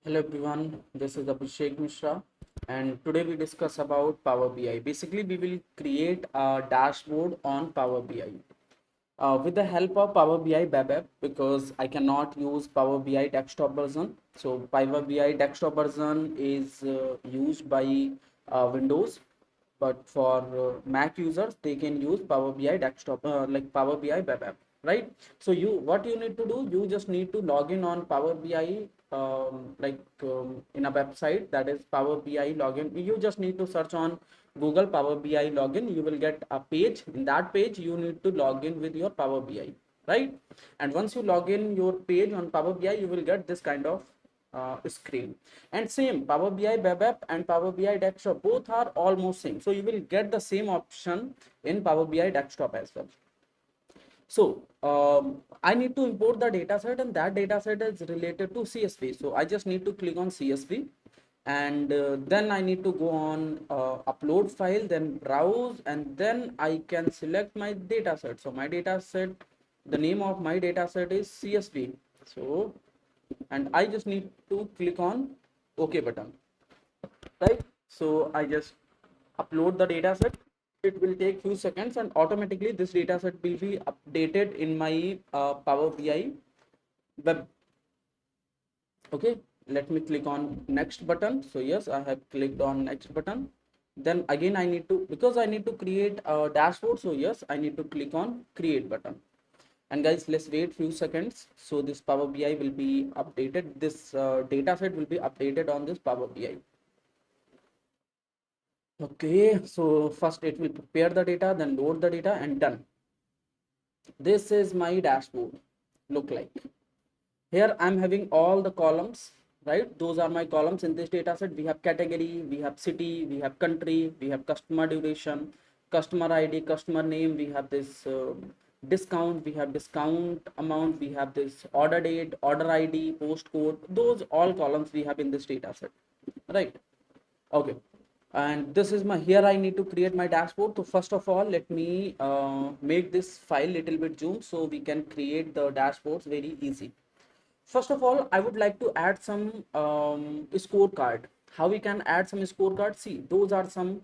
Hello everyone, this is Abhishek Mishra and today we discuss about Power BI. Basically, we will create a dashboard on Power BI with the help of Power BI web app because I cannot use Power BI desktop version. So Power BI desktop version is used by Windows, but for Mac users they can use Power BI desktop like Power BI web app, right? So what you need to do, you just need to log in on Power BI in a website, that is Power BI login. You just need to search on Google Power BI login. You will get a page. In that page you need to log in with your Power BI, right? And once you log in your page on Power BI, you will get this kind of screen. And same Power BI web app and Power BI desktop, both are almost same, so you will get the same option in Power BI desktop as well. So I need to import the data set, and that data set is related to CSV. So I just need to click on CSV, and then I need to go on upload file, then browse, and then I can select my data set. So my data set, the name of my data set is CSV. So, and I just need to click on OK button, right? So I just upload the data set. It will take few seconds and automatically this data set will be updated in my Power BI web. Okay, let me click on next button. So yes, I have clicked on next button. Then again I need to, because I need to create a dashboard, so yes, I need to click on create button. And guys, let's wait few seconds. So this Power BI will be updated, this data set will be updated on this Power BI. Okay, so first it will prepare the data, then load the data, and done. This is my dashboard look like. Here I'm having all the columns, right? Those are my columns in this data set. We have category, we have city, we have country, we have customer duration, customer ID, customer name, we have this discount, we have discount amount, we have this order date, order ID, postcode. Those all columns we have in this data set, right? Okay, and this is my, here I need to create my dashboard. So first of all, let me make this file little bit zoom so we can create the dashboards very easy. First of all, I would like to add some scorecard. How we can add some scorecard? See, those are some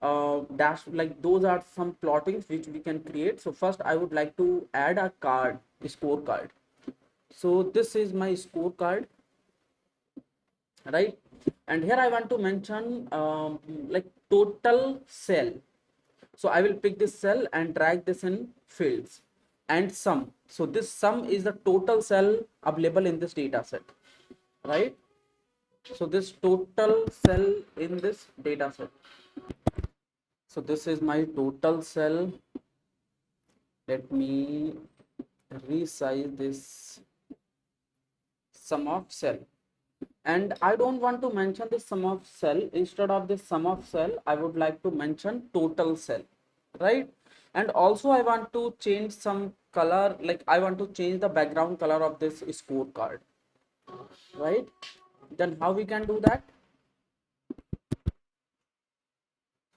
those are some plottings which we can create. So first I would like to add a card, scorecard. So this is my scorecard, right? And here I want to mention like total cell. So I will pick this cell and drag this in fields, and sum. So this sum is the total cell available in this data set, right? So this total cell in this data set. So this is my total cell. Let me resize this sum of cell. And I don't want to mention the sum of cell. Instead of this sum of cell, I would like to mention total cell, right? And also I want to change some color, like I want to change the background color of this scorecard, right? Then how we can do that?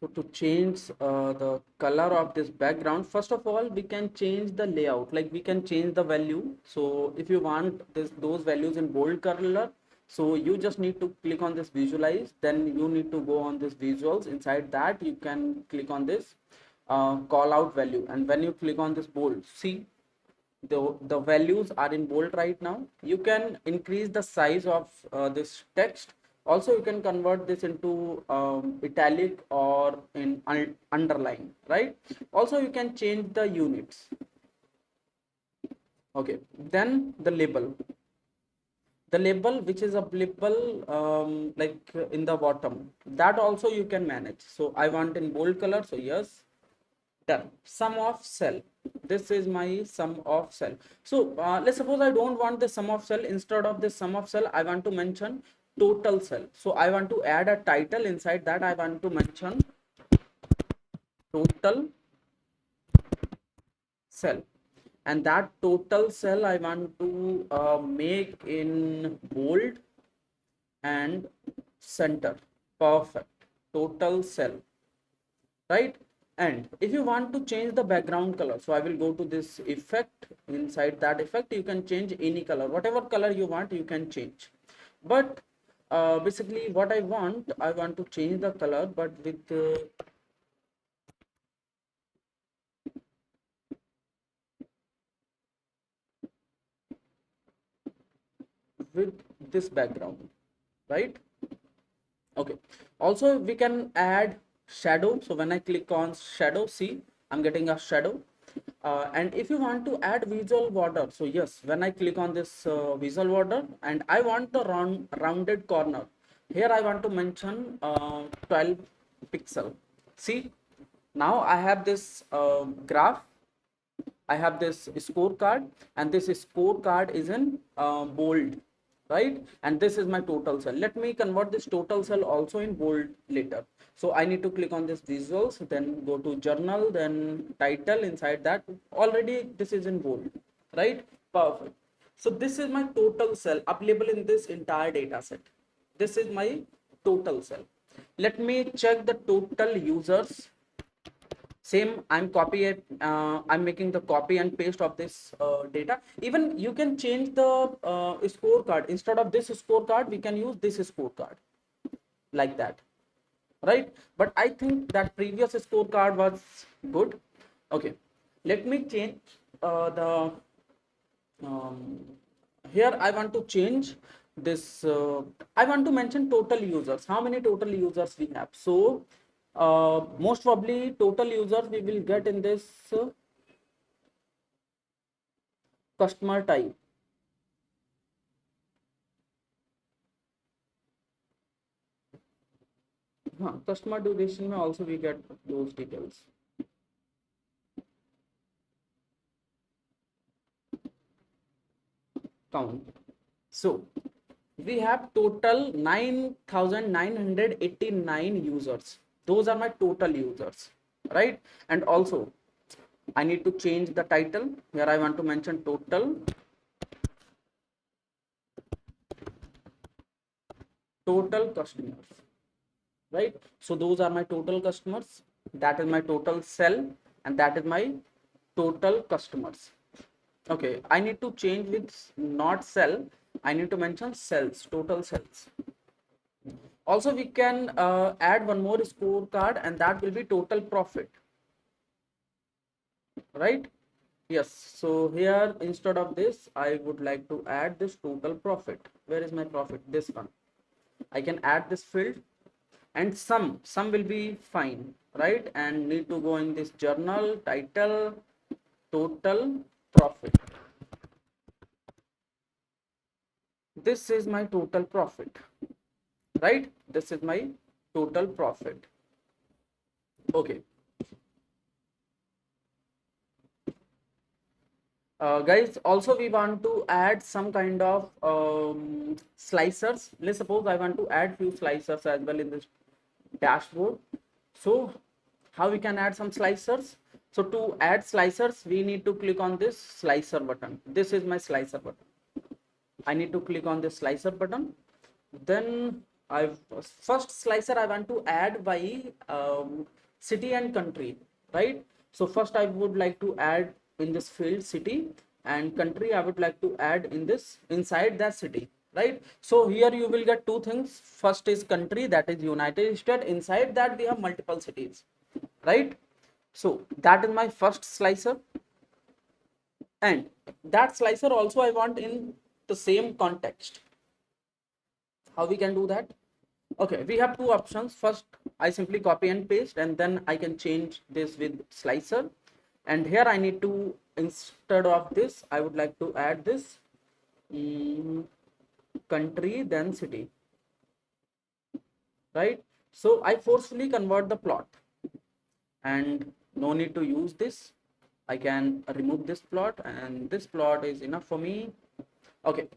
So to change the color of this background, first of all we can change the layout, like we can change the value. So if you want those values in bold color, so you just need to click on this visualize, then you need to go on this visuals. Inside that you can click on this call out value, and when you click on this bold, see the values are in bold right now. You can increase the size of this text. Also you can convert this into italic or in underline, right? Also you can change the units. Okay, then the label which is available in the bottom, that also you can manage. So I want in bold color, so yes, done. Sum of cell, this is my sum of cell. So let's suppose I don't want the sum of cell. Instead of this sum of cell, I want to mention total cell. So I want to add a title. Inside that I want to mention total cell, and that total cell I want to make in bold and center. Perfect, total cell, right? And if you want to change the background color, so I will go to this effect. Inside that effect you can change any color, whatever color you want you can change. But Basically what I want to change the color, but with this background, right? Okay. Also, we can add shadow. So when I click on shadow, see, I'm getting a shadow. And if you want to add visual border, so yes, when I click on this visual border and I want the rounded corner, here I want to mention 12 pixel. See, now I have this graph, I have this scorecard, and this scorecard is in bold, right? And this is my total cell. Let me convert this total cell also in bold later. So I need to click on this visuals, then go to journal, then title. Inside that, already this is in bold, right? Perfect. So this is my total cell available in this entire data set. This is my total cell. Let me check the total users. Same, I'm making the copy and paste of this data. Even you can change the scorecard. Instead of this scorecard, we can use this scorecard, like that, right? But I think that previous scorecard was good. Okay, let me change the um, here I want to change this. I want to mention total users, how many total users we have. So most probably total users we will get in this customer type. Customer duration में also we get those details. Count. So we have total 9,989 users. Those are my total users, right? And also I need to change the title. Here I want to mention total customers, right? So those are my total customers. That is my total cell, and that is my total customers. Okay, I need to change with not cell. I need to mention cells, total cells. Also, we can add one more scorecard, and that will be total profit, right? Yes. So here, instead of this, I would like to add this total profit. Where is my profit? This one. I can add this field, and some will be fine, right? And need to go in this journal title, total profit. This is my total profit, right? This is my total profit. Okay. Guys, also we want to add some kind of slicers. Let's suppose I want to add few slicers as well in this dashboard. So how we can add some slicers? So to add slicers, we need to click on this slicer button. This is my slicer button. I need to click on this slicer button. Then I first slicer I want to add by city and country, right? So first I would like to add in this field city, and country I would like to add in this inside that city, right? So here you will get two things. First is country, that is United States. Inside that we have multiple cities, right? So that is my first slicer, and that slicer also I want in the same context. How we can do that? Okay, we have two options. First, I simply copy and paste, and then I can change this with slicer. And here I need to, instead of this, I would like to add this country, then city, right? So I forcefully convert the plot, and no need to use this. I can remove this plot, and this plot is enough for me. Okay.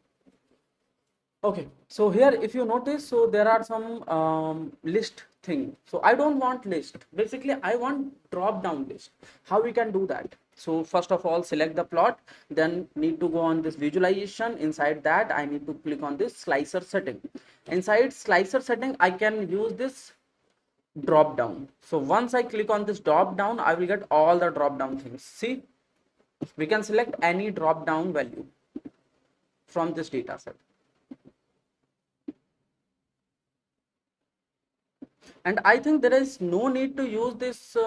Okay, so here if you notice, so there are some list thing. So I don't want list. Basically, I want drop down list. How we can do that? So first of all, select the plot, then need to go on this visualization. Inside that, I need to click on this slicer setting. Inside slicer setting, I can use this drop down. So once I click on this drop down, I will get all the drop down things. See, we can select any drop down value from this data set. And I think there is no need to use this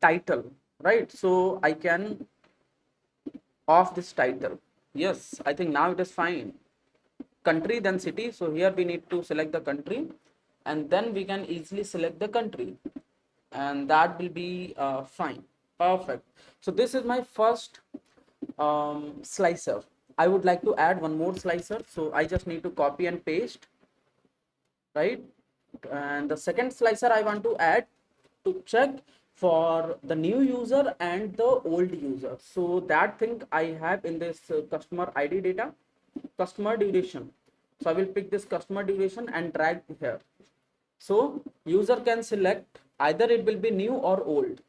title, right? So I can off this title. Yes, I think now it is fine. Country then city, so here we need to select the country, and then we can easily select the country, and that will be fine. Perfect. So this is my first slicer. I would like to add one more slicer, so I just need to copy and paste, right? And the second slicer I want to add to check for the new user and the old user. So that thing I have in this customer ID data, customer duration. So I will pick this customer duration and drag here. So user can select either it will be new or old,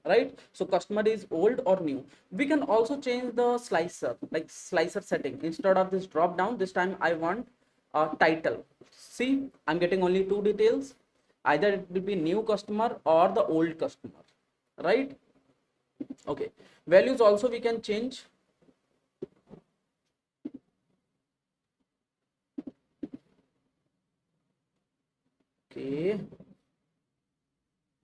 right? So customer is old or new. We can also change the slicer, like slicer setting. Instead of this drop down, this time I want a title. See, I'm getting only two details. Either it will be new customer or the old customer, right? Okay. Values also we can change. Okay.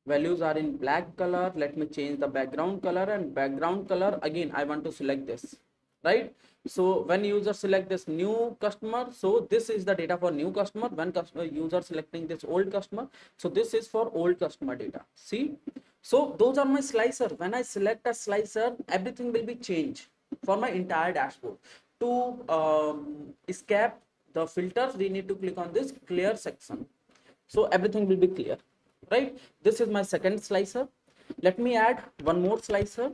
Values are in black color. Let me change the background color, and background color again I want to select this, right? So when user select this new customer, so this is the data for new customer. When customer user selecting this old customer, so this is for old customer data. See, so those are my slicer. When I select a slicer, everything will be changed for my entire dashboard. To escape the filters, we need to click on this clear section, so everything will be clear, right? This is my second slicer. Let me add one more slicer,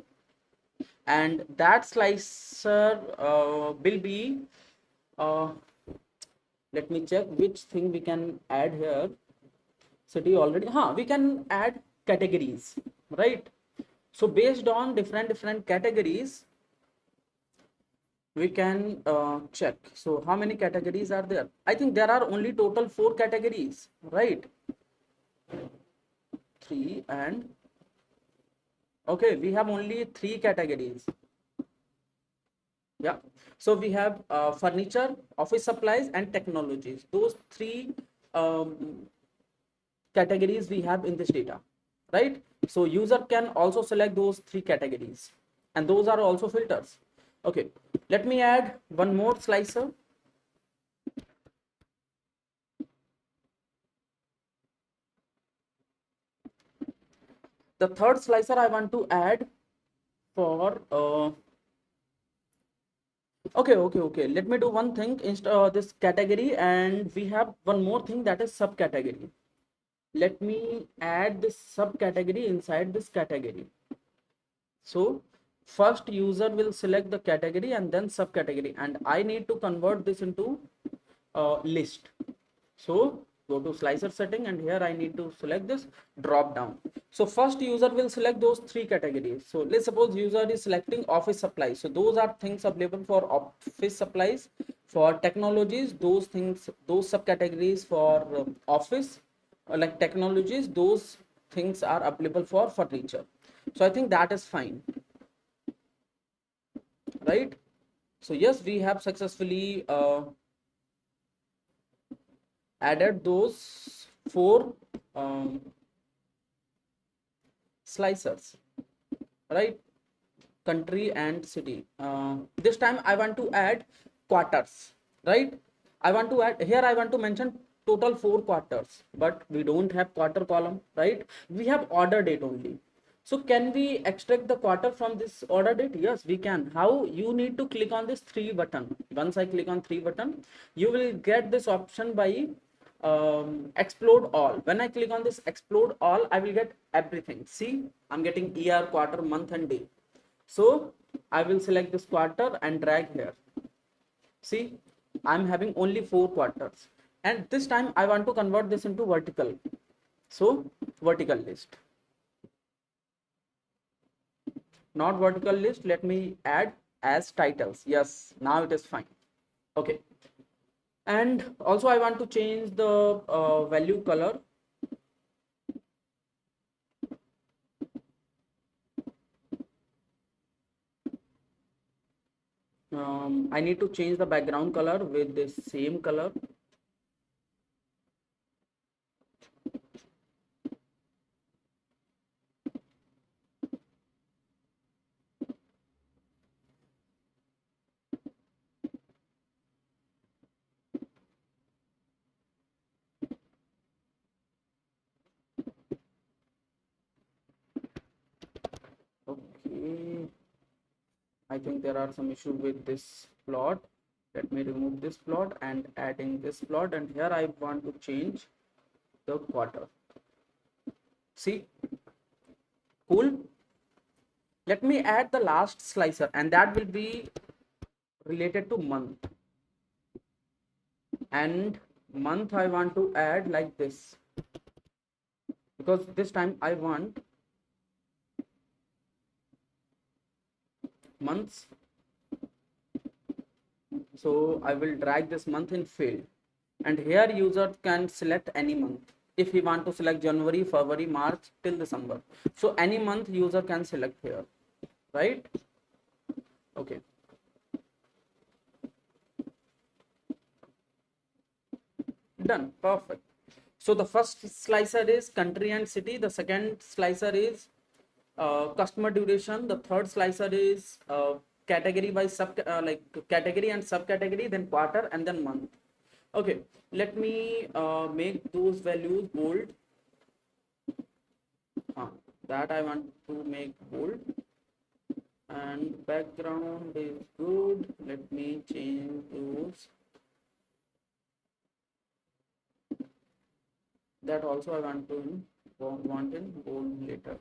and that slicer will be uh, let me check which thing we can add here. City already, we can add categories, right? So based on different categories, we can check. So how many categories are there? I think there are only total 4 categories, right? 3 and okay, we have only 3 categories. Yeah, so we have furniture, office supplies, and technologies. Those 3 categories we have in this data, right? So user can also select those 3 categories, and those are also filters. Okay, let me add one more slicer. The third slicer I want to add for okay, let me do one thing instead of this category, and we have one more thing, that is subcategory. Let me add this subcategory inside this category. So first user will select the category and then subcategory, and I need to convert this into list. So go to slicer setting, and here I need to select this drop down. So first user will select those 3 categories. So let's suppose user is selecting office supplies, so those are things available for office supplies. For technologies, those things, those subcategories for office, like technologies, those things are available for furniture. So I think that is fine, right? So yes, we have successfully added those 4 um, slicers, right? Country and city. This time I want to add quarters, right? I want to add here, I want to mention total 4 quarters, but we don't have quarter column, right? We have order date only. So can we extract the quarter from this order date? Yes, we can. How? You need to click on this 3 button. Once I click on 3 button, you will get this option by explode all. When I click on this explode all, I will get everything. See, I'm getting year, quarter, month, and day. So I will select this quarter and drag here. See, I'm having only 4 quarters, and this time I want to convert this into vertical. So vertical list, not vertical list. Let me add as titles. Yes, now it is fine. Okay, and also I want to change the value color. I need to change the background color with this same color. I think there are some issue with this plot. Let me remove this plot and adding this plot, and here I want to change the quarter. See, cool. Let me add the last slicer, and that will be related to month. And month I want to add like this, because this time I want months. So I will drag this month in field, and here user can select any month. If he want to select January, February, March till December, so any month user can select here, right? Okay, done, perfect. So the first slicer is country and city, the second slicer is customer duration, the third slicer is category by sub like category and subcategory, then quarter, and then month. Okay, let me make those values bold. That I want to make bold, and background is good. Let me change those. That also I want in bold later.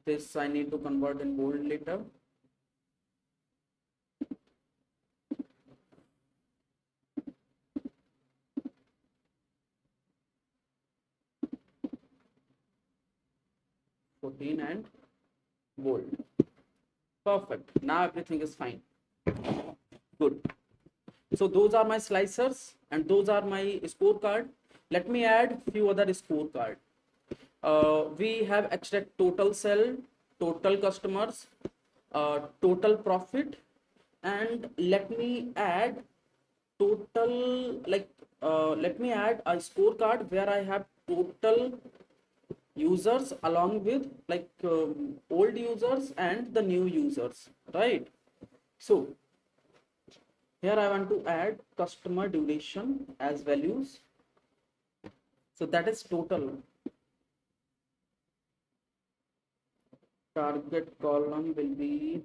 This I need to convert in bold later. And bold. Perfect. Now everything is fine. Good. So those are my slicers and those are my scorecard. Let me add few other scorecard. We have extract total sell, total customers, total profit, and let me add total let me add a scorecard where I have total users along with old users and the new users, right? So here I want to add customer duration as values, so that is total. Target column will be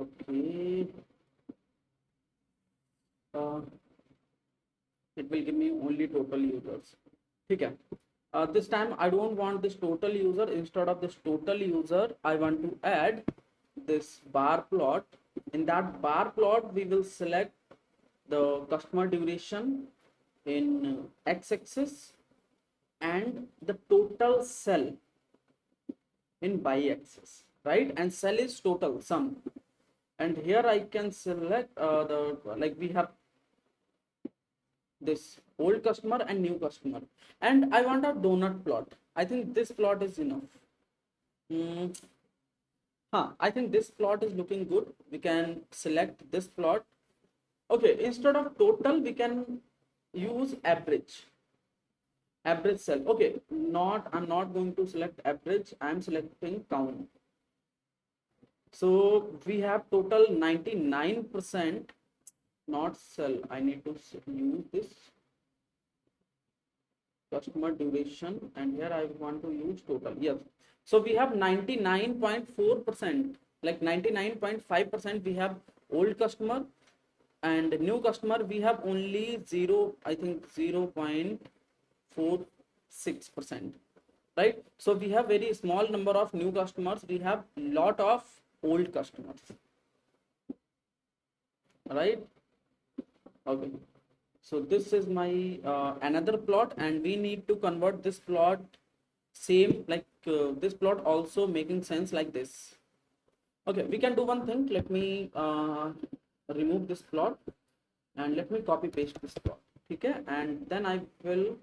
okay. It will give me only total users. Okay. This time I don't want this total user. Instead of this total user, I want to add this bar plot. In that bar plot, we will select the customer duration in x-axis and the total sell in y-axis, right? And sell is total sum. And here I can select we have this old customer and new customer, and I want a donut plot. I think this plot is enough. I think this plot is looking good. We can select this plot. Okay, instead of total we can use average cell. Okay, I'm not going to select average, I'm selecting count. So we have total 99%, not cell. I need to use this customer duration, and here I want to use total. Yes, so we have 99.4%, like 99.5% we have old customer, and new customer we have only 0.46%, right? So we have very small number of new customers, we have lot of old customers, right? Okay, so this is my another plot, and we need to convert this plot same like this plot also making sense like this. Okay, we can do one thing. Let me remove this plot and let me copy paste this plot. Okay, and then I will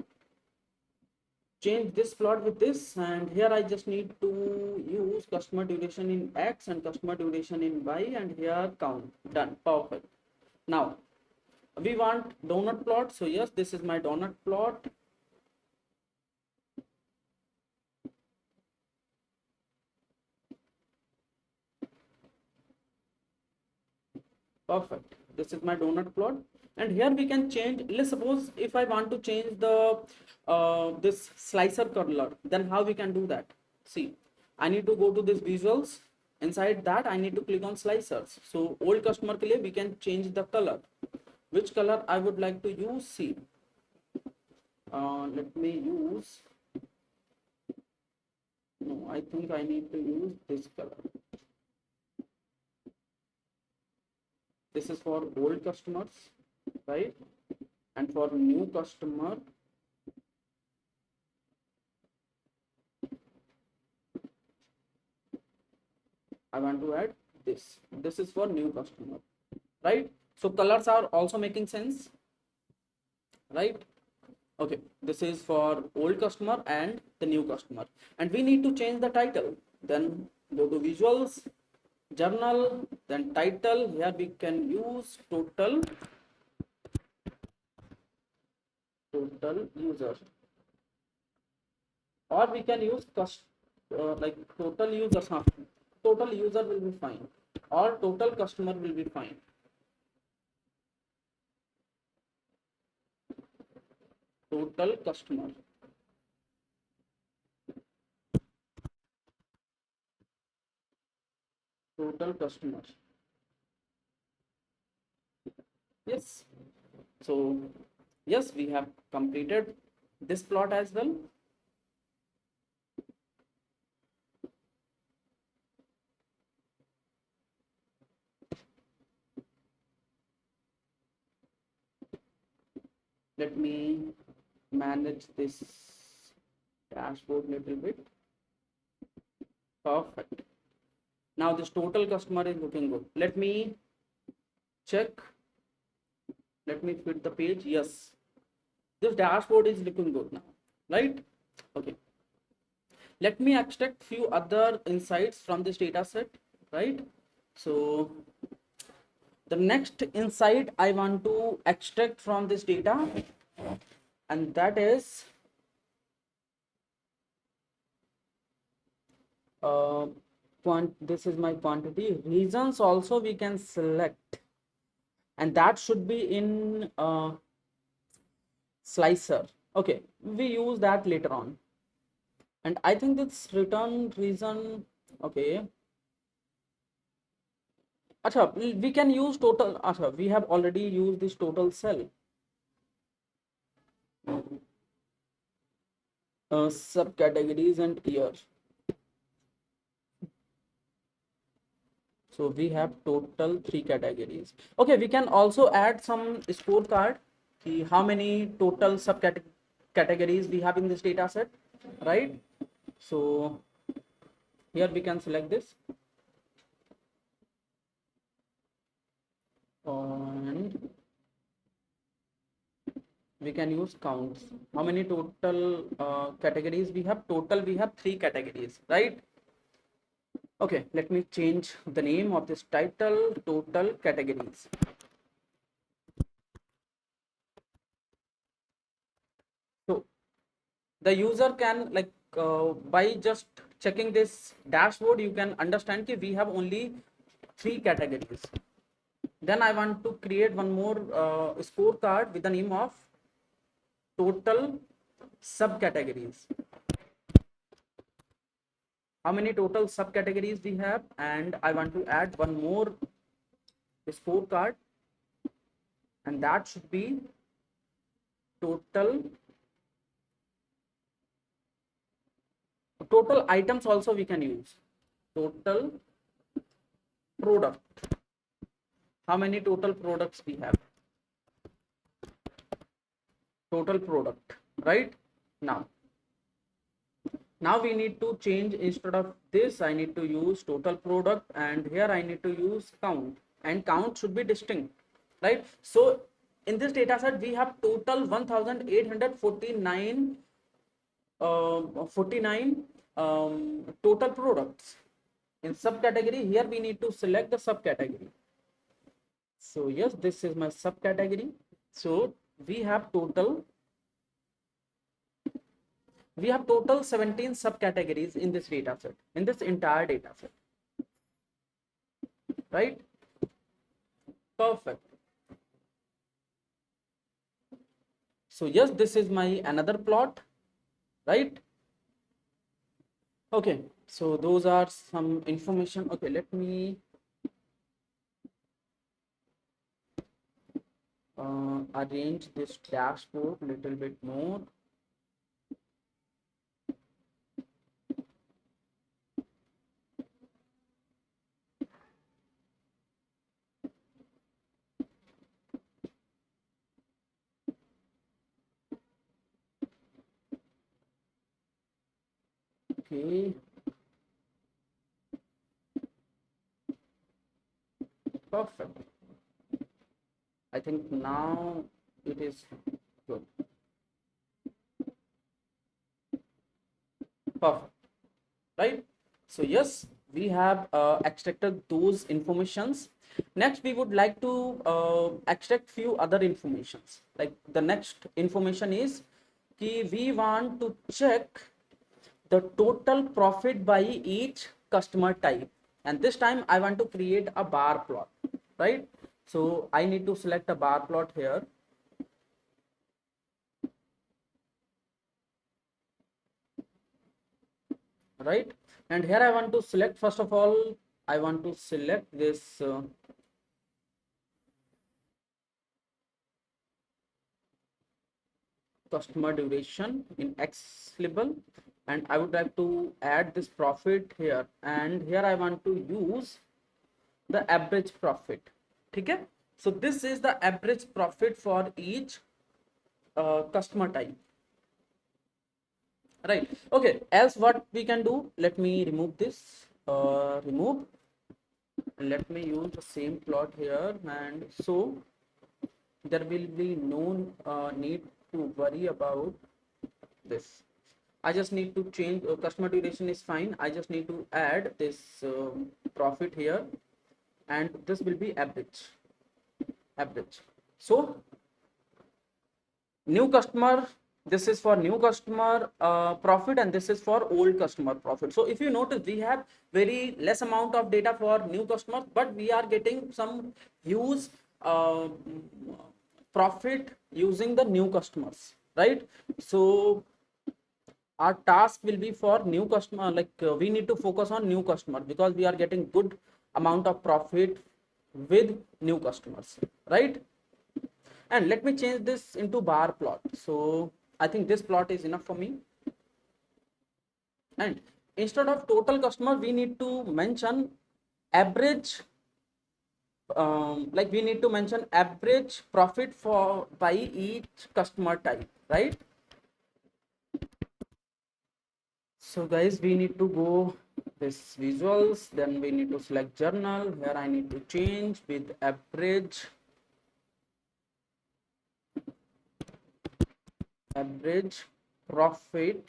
change this plot with this, and here I just need to use customer duration in X and customer duration in Y, and here count. Done. Perfect. Now we want donut plot, so yes, this is my donut plot. Perfect. This is my donut plot, and here we can change. Let's suppose if I want to change the this slicer color, then how we can do that? See, I need to go to this visuals. Inside that, I need to click on slicers. So old customer के लिए we can change the color. Which color I would like to use? See, let me use. No, I think I need to use this color. This is for old customers, right? And for new customer, I want to add this. This is for new customer, right? So colors are also making sense, right? Okay, this is for old customer and the new customer, and we need to change the title. Then go to visuals, journal, then title. Here we can use total user, or we can use like total users. Total user will be fine, or total customer will be fine. Total customer. Total customer. Yes. So yes, we have completed this plot as well. Let me manage this dashboard little bit. Perfect. Now this total customer is looking good. Let me check. Let me fit the page. Yes, this dashboard is looking good now, right? Okay. Let me extract few other insights from this data set, right? So the next insight I want to extract from this data, and that is this is my quantity. Regions also we can select, and that should be in slicer. Okay, we use that later on. And I think this return reason, okay. Acha, we can use total. Acha, we have already used this total cell. Subcategories and year. So we have total 3 categories. Okay, we can also add some scorecard. How many total subcategories we have in this data set, right? So here we can select this, and we can use counts. How many total categories we have? Total we have 3 categories, right? Okay, let me change the name of this title, total categories. So the user can, like, by just checking this dashboard, you can understand that we have only 3 categories. Then I want to create one more scorecard with the name of total subcategories. How many total subcategories we have, and I want to add one more scorecard, and that should be total items. Also we can use total product. How many total products we have? Total product, right? Now we need to change, instead of this I need to use total product, and here I need to use count, and count should be distinct, right? So in this data set we have total 1849 49 total products. In subcategory, here we need to select the subcategory. So yes, this is my subcategory. So we have total 17 subcategories in this data set, in this entire data set, right? Perfect. So yes, this is my another plot, right? Okay, so those are some information. Okay, let me arrange this dashboard a little bit more. Okay, perfect. I think now it is good. Perfect, right? So yes, we have extracted those informations. Next, we would like to extract few other informations. Like the next information is we want to check the total profit by each customer type, and this time I want to create a bar plot, right? So I need to select a bar plot here, right? And here I want to select, first of all, I want to select this customer duration in X label, and I would like to add this profit here, and here I want to use the average profit. Okay, so this is the average profit for each customer type, right? Okay, else what we can do, let me remove this, remove, let me use the same plot here, and so there will be no need to worry about this. I just need to change customer duration is fine. I just need to add this profit here, and this will be average. So new customer, this is for new customer profit, and this is for old customer profit. So if you notice, we have very less amount of data for new customers, but we are getting some huge uh, profit using the new customers, right? So our task will be for new customer, like we need to focus on new customer because we are getting good amount of profit with new customers, right? And let me change this into bar plot. So I think this plot is enough for me, and instead of total customer we need to mention average, like we need to mention average profit for by each customer type, right? So guys, we need to go this visuals, then we need to select journal. Here I need to change with average profit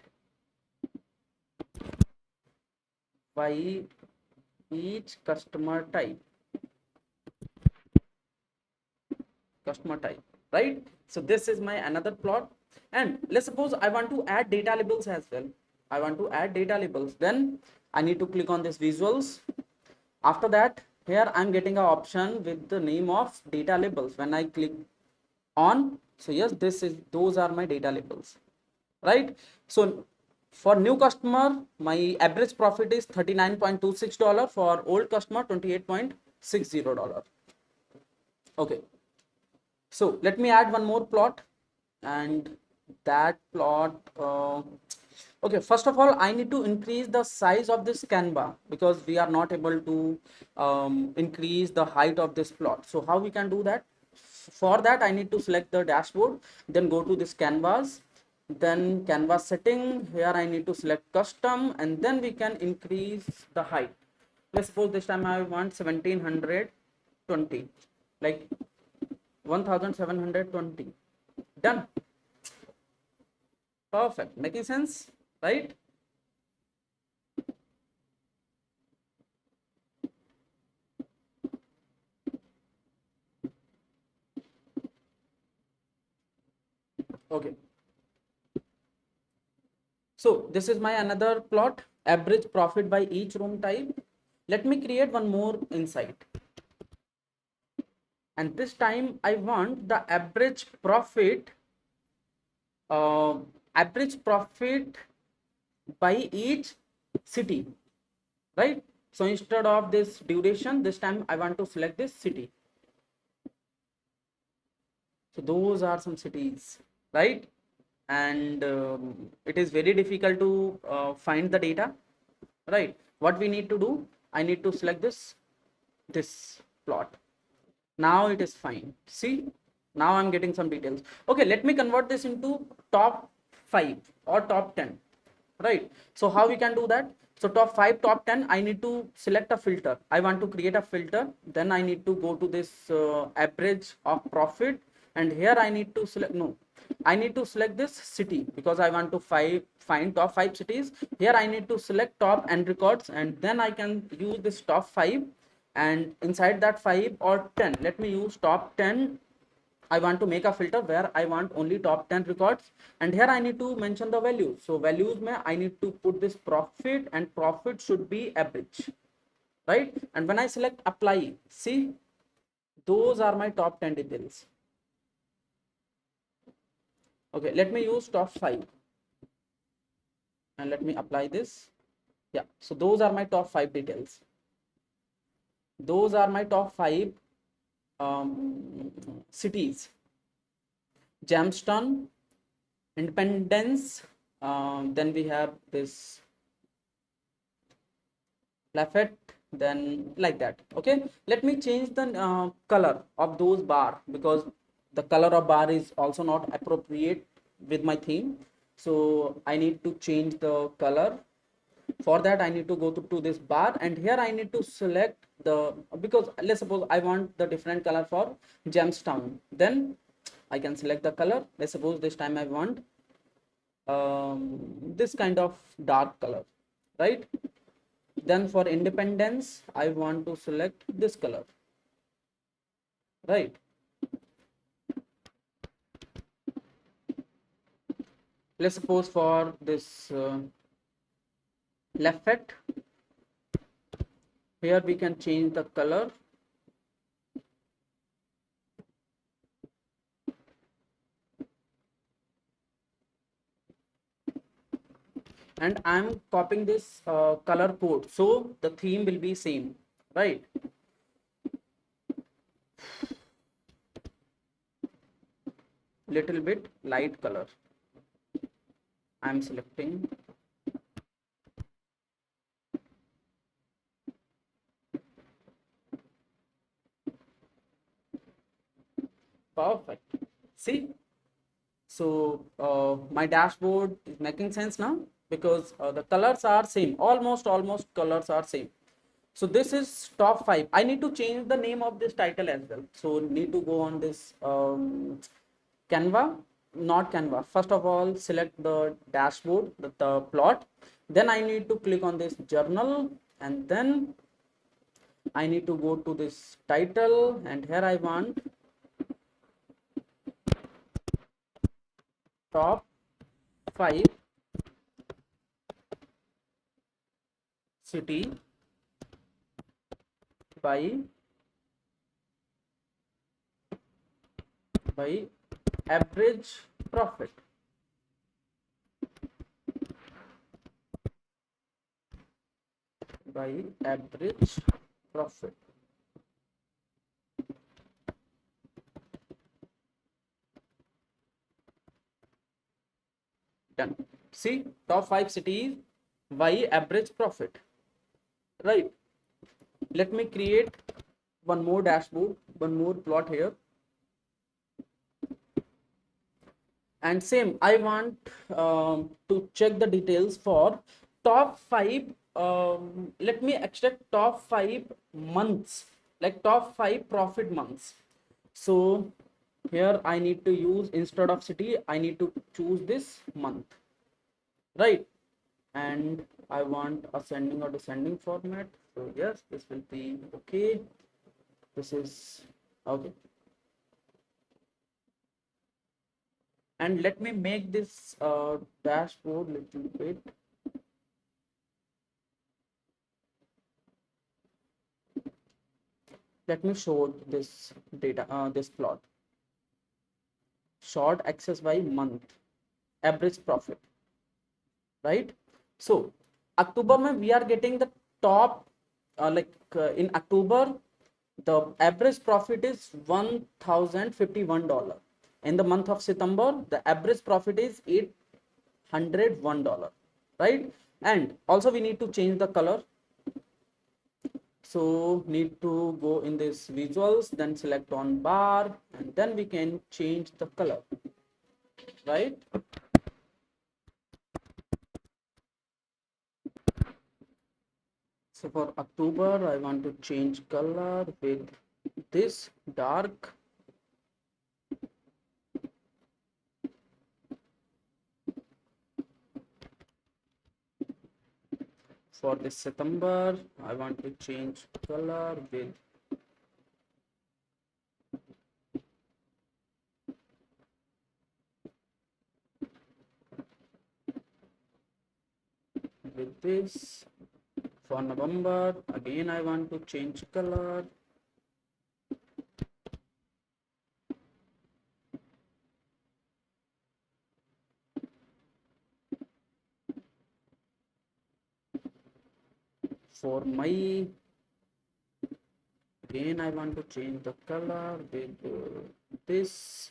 by each customer type, right? So this is my another plot, and let's suppose I want to add data labels as well. I want to add data labels, then I need to click on this visuals. After that, here I'm getting an option with the name of data labels. When I click on, so yes, this is, those are my data labels, right? So for new customer, my average profit is $39.26. For old customer, $28.60. Okay, so let me add one more plot, and that plot, okay, first of all I need to increase the size of this canva because we are not able to increase the height of this plot. So how we can do that? For that I need to select the dashboard, then go to this canvas, then canvas setting. Here I need to select custom, and then we can increase the height. Let's suppose this time I want 1720, like 1720. Done. Perfect. Making sense? right? Okay, so this is my another plot, average profit by each room type. Let me create one more insight, and this time I want the uh, average profit by each city, right? So instead of this duration, this time I want to select this city. So those are some cities, right? And it is very difficult to find the data, right? What we need to do, I need to select this plot. Now it is fine. See, now I'm getting some details. Okay, let me convert this into top 5 or top 10, right? So how we can do that? So top 5, top 10, I need to select a filter. I want to create a filter. Then I need to go to this average of profit, and here I need to select, no, I need to select this city because I want to find top 5 cities. Here I need to select top and records, and then I can use this top 5, and inside that 5 or 10, let me use top 10. I want to make a filter where I want only top 10 records, and here I need to mention the values. So values mein I need to put this profit, and profit should be average, right? And when I select apply, see, those are my top 10 details. Okay, let me use top 5 and let me apply this. Yeah, so those are my top 5 details. Those are my top 5 cities: Jamestown, Independence, then we have this Lafayette, then like that. Okay, let me change the color of those bar because the color of bar is also not appropriate with my theme. So I need to change the color. For that I need to go to this bar, and here I need to select the, because let's suppose I want the different color for Jamestown, then I can select the color. Let's suppose this time I want this kind of dark color, right? Then for Independence I want to select this color, right? Let's suppose for this Lafayette, here we can change the color. And I'm copying this color code, so the theme will be same, right? Little bit light color I'm selecting. Perfect. See, so my dashboard is making sense now because the colors are same, almost colors are same. So this is top 5. I need to change the name of this title as well. So need to go on this Canva, not Canva. First of all, select the dashboard, the plot. Then I need to click on this journal, and then I need to go to this title, and here I want top 5 city by average profit. By average profit. Done. See, top 5 cities by average profit, right? Let me create one more dashboard, one more plot here. And same, I want to check the details for top 5. Let me extract top 5 months, like top 5 profit months. So here I need to use, instead of city, I need to choose this month, right? and I want ascending or descending format. So yes, this will be okay. This is okay. And let me make this dashboard little bit. Let me show this data, this plot. Short access by month, average profit, right? So October mein we are getting the top, in October, the average profit is $1,051. In the month of September, the average profit is $801, right? And also we need to change the color. So need to go in this visuals, then select on bar, and then we can change the color, right? So for October, I want to change color with this dark. For this September, I want to change color with this. For November, again I want to change color. For May, again I want to change the color with this.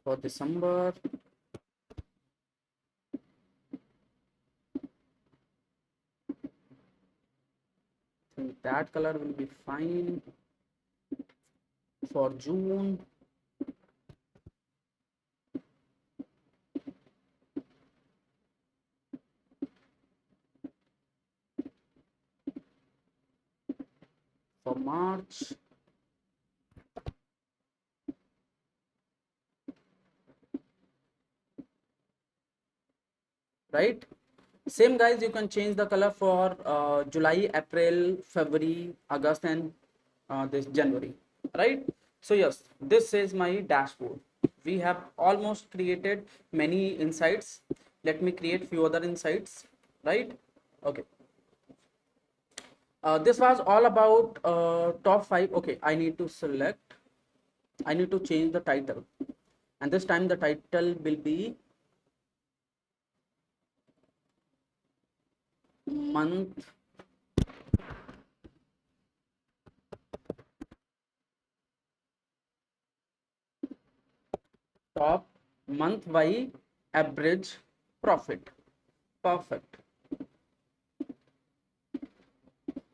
For December, I think that color will be fine. For June, for March, right? Same guys, you can change the color for July, April, February, August, and this January, right? So yes, this is my dashboard. We have almost created many insights. Let me create few other insights, right? Okay. This was all about top 5. Okay, I need to select, I need to change the title, and this time the title will be month top month by average profit. Perfect.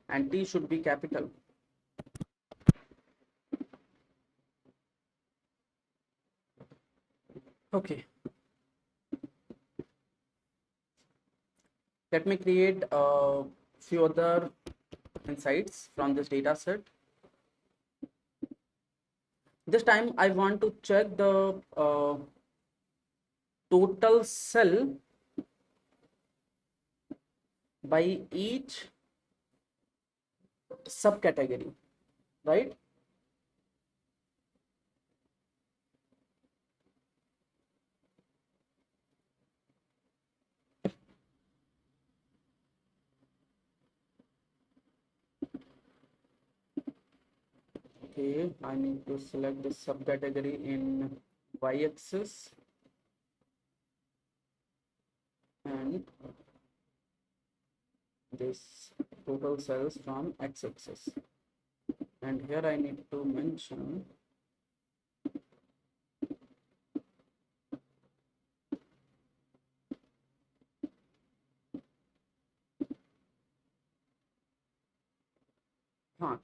And T should be capital. Okay. Let me create a few other insights from this data set. This time I want to check the total sell by each subcategory, right? Okay, I need to select the subcategory in y-axis and this total sales from x-axis, and here I need to mention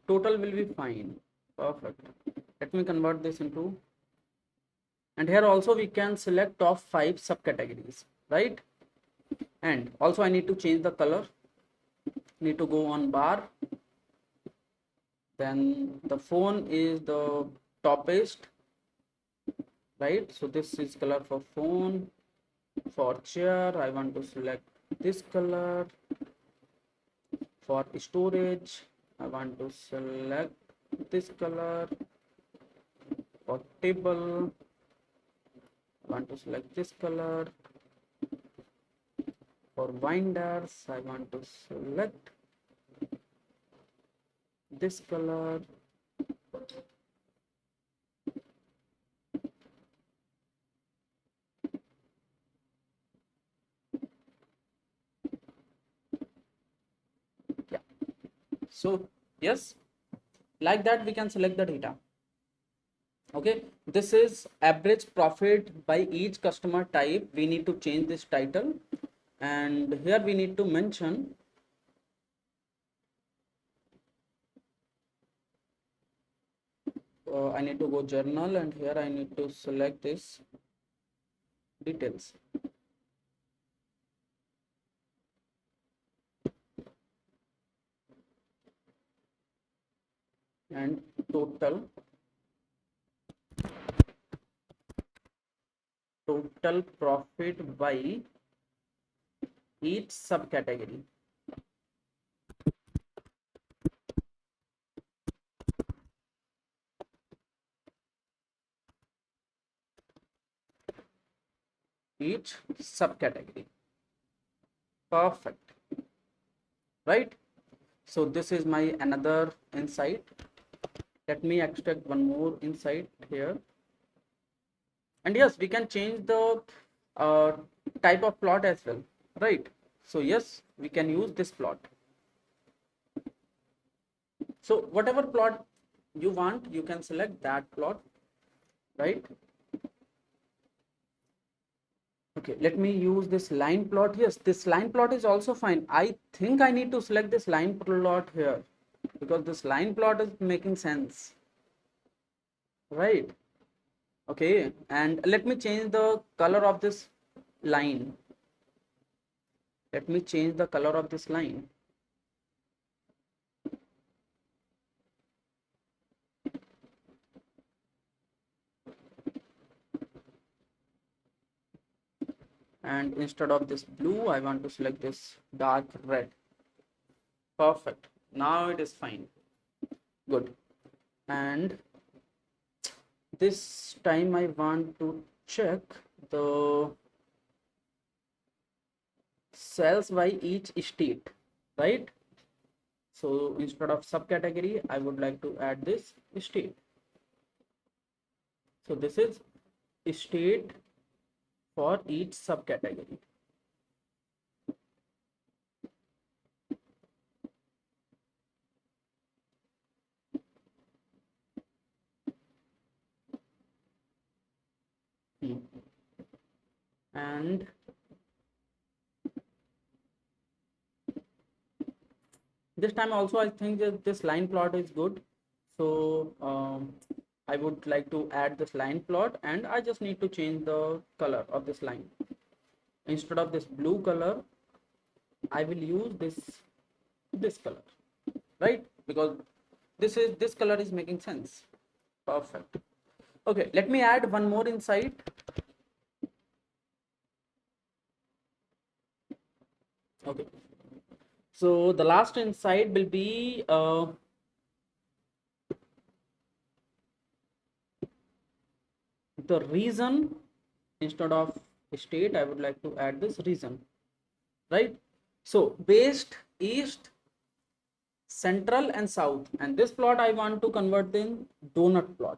total will be fine. Perfect. Let me convert this into, and here also we can select top 5 subcategories, right? And also I need to change the color. Need to go on bar, then the phone is the toppest, right? So this is color for phone. For chair I want to select this color. For storage I want to select this color. For table I want to select this color. For binders I want to select this color. Yeah, so yes, like that we can select the data. Okay, this is average profit by each customer type. We need to change this title, and here we need to mention I need to go journal, and here I need to select this details. And total profit by each subcategory. Each subcategory. Perfect. Right? So this is my another insight. Let me extract one more insight here. And yes, we can change the uh, type of plot as well, right? So yes, we can use this plot. So whatever plot you want, you can select that plot, right? Okay, let me use this line plot. Yes, this line plot is also fine. I think I need to select this line plot here because this line plot is making sense, right? Okay, and let me change the color of this line. Let me change the color of this line. And instead of this blue I want to select this dark red. Perfect, now it is fine. Good. And this time I want to check the cells by each state, right? So instead of subcategory I would like to add this state. So this is state for each subcategory. And this time also I think that this line plot is good. So I would like to add this line plot, and I just need to change the color of this line. Instead of this blue color I will use this color, right? Because this color is making sense. Perfect. Okay, let me add one more insight. Okay, so the last insight will be the reason. Instead of state I would like to add this reason, right? So based, east, central and south, and this plot I want to convert in donut plot.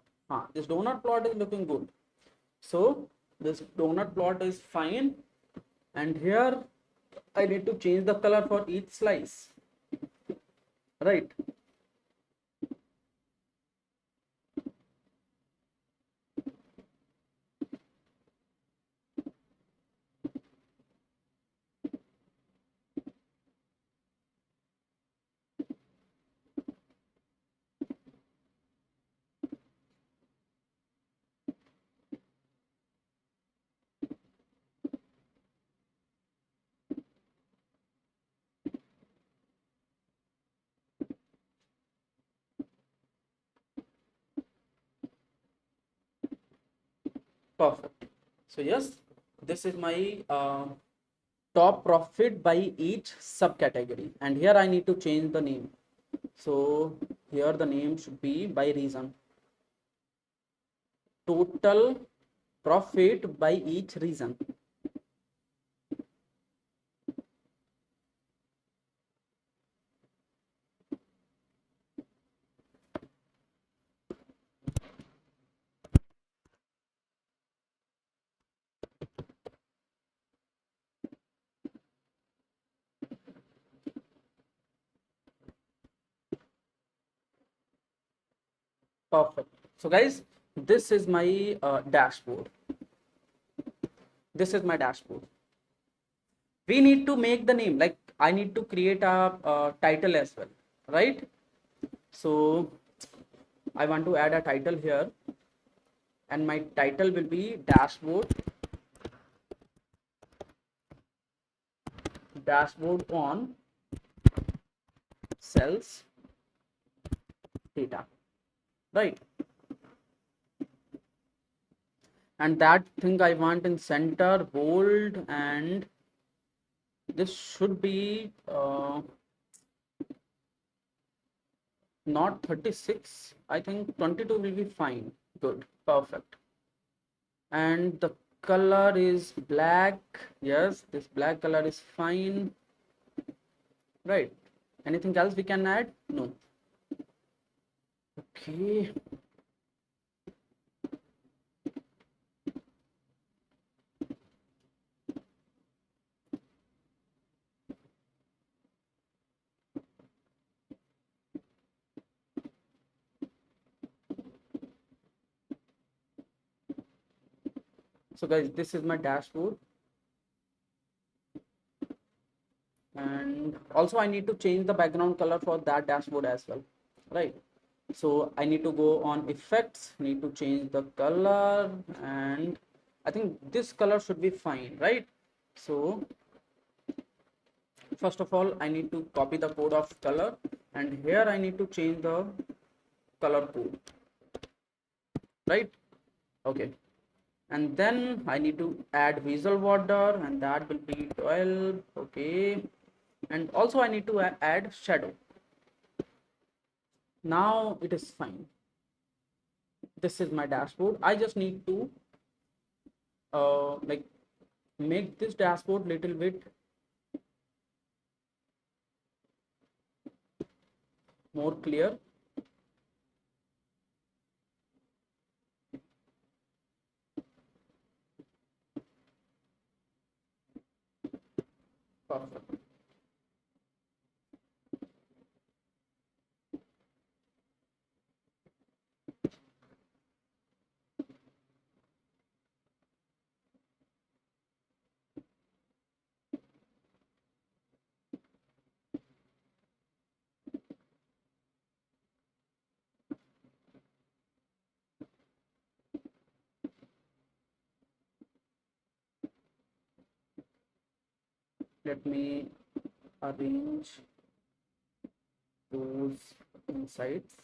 This donut plot is looking good, so this donut plot is fine. And here I need to change the color for each slice, right? Perfect. So yes, this is my top profit by each subcategory, and here I need to change the name. So here the name should be by reason, total profit by each reason. Perfect. So guys, this is my dashboard. This is my dashboard. We need to make the name, like I need to create a title as well, right? So I want to add a title here, and my title will be dashboard on sales data, right? And that thing I want in center, bold, and this should be not 36. I think 22 will be fine. Good, perfect. And the color is black. Yes, this black color is fine, right? Anything else we can add? No. Okay. So guys, this is my dashboard, and also I need to change the background color for that dashboard as well, right? So I need to go on effects, need to change the color, and I think this color should be fine, right? So first of all I need to copy the code of color, and here I need to change the color code, right? Okay. And then I need to add visual border, and that will be 12. Okay. And also I need to add shadow. Now it is fine. This is my dashboard. I just need to like make this dashboard little bit more clear. Perfect. Let me arrange those insights.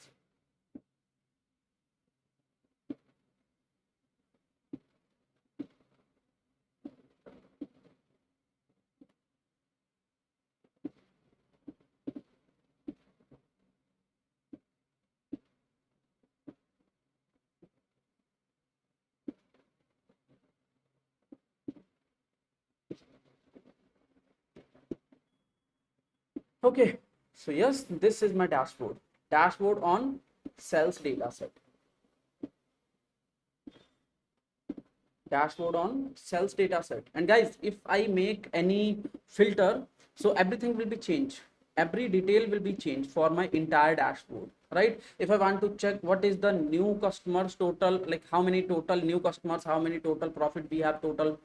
Okay, so yes, this is my dashboard on sales data set. Dashboard on sales data set. And guys, if I make any filter, so everything will be changed, every detail will be changed for my entire dashboard, right? If I want to check what is the new customers total, like how many total new customers, how many total profit we have, total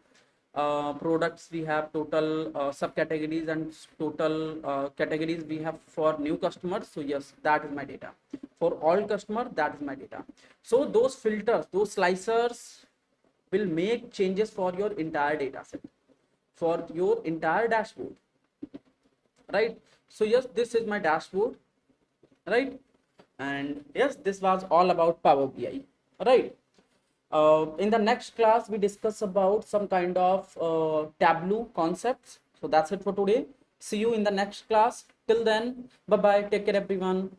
products we have, total subcategories and total categories we have for new customers, so yes, that is my data. For all customer, that is my data. So those filters, those slicers will make changes for your entire data set, for your entire dashboard, right? So yes, this is my dashboard, right? And yes, this was all about Power BI, right? In the next class, we discuss about some kind of Tableau concepts. So that's it for today. See you in the next class. Till then, bye bye. Take care, everyone.